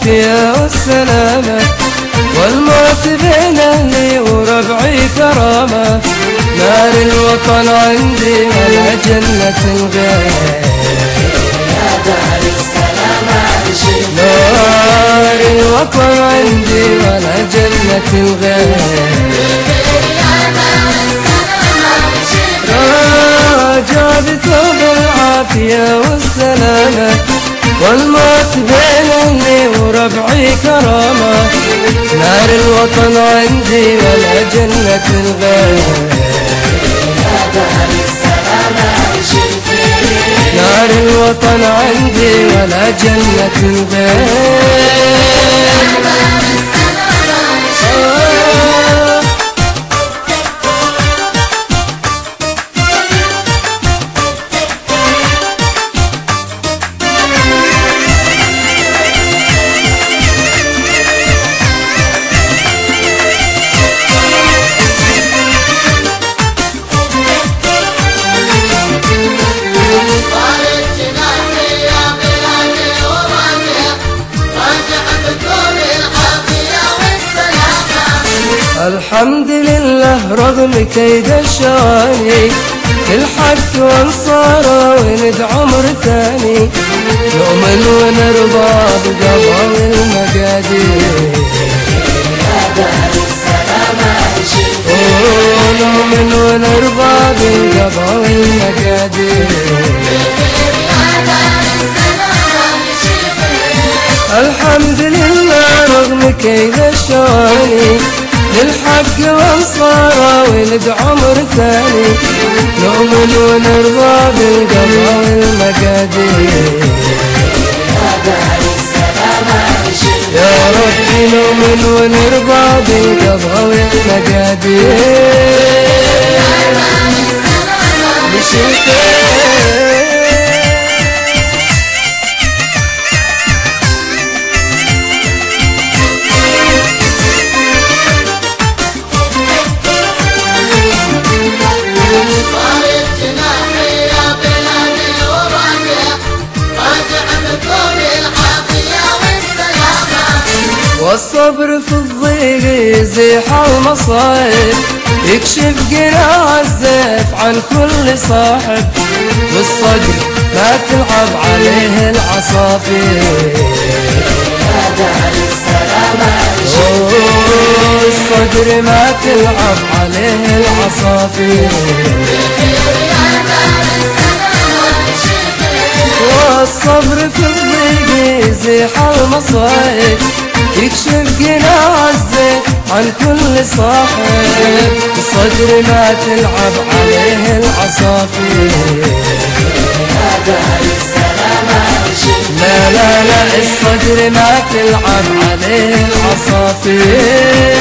العافية والسلامة، والموت بين أهلي وربعي كرامة. نار الوطن عندي ولا جنة الغير، يا دار السلام عيشي. نار الوطن عندي ولا جنة الغير. راجع بثوب العافية والسلامة، والموت بين أهلي وربعي كرامة. نار الوطن عندي ولا جنة الغير، يا دار السلام عيشي فيه. نار الوطن عندي ولا جنة الغير. الحمد لله رغم كيد الشواني، الحق وانصاره وند عمر ثاني. نؤمن ونرضى بقضاء المقادير، يا دار السلام عيشي. نؤمن ونرضى بقضاء المقادير. الحمد لله رغم كيد الشواني، للحق وانصاره ولد عمر ثاني. نؤمن ونرضى بالقضاء والمقادير، يا دار السلام عيشي. يا ربي نؤمن ونرضى بالقضاء والمقادير. والصبر في الضيق يزيح المصايب، يكشف قناع الزيف عن كل صاحب. والصدر ما تلعب عليه العصافير، يا دار السلام عيشي. الصدر ما تلعب عليه العصافير. والصبر في الضيق يزيح المصايب، يكشف قناع الزيت عن كل صاحب. الصدر ما تلعب عليه العصافير، يا دار السلام عيشي. لا لا لا الصدر ما تلعب عليه العصافير.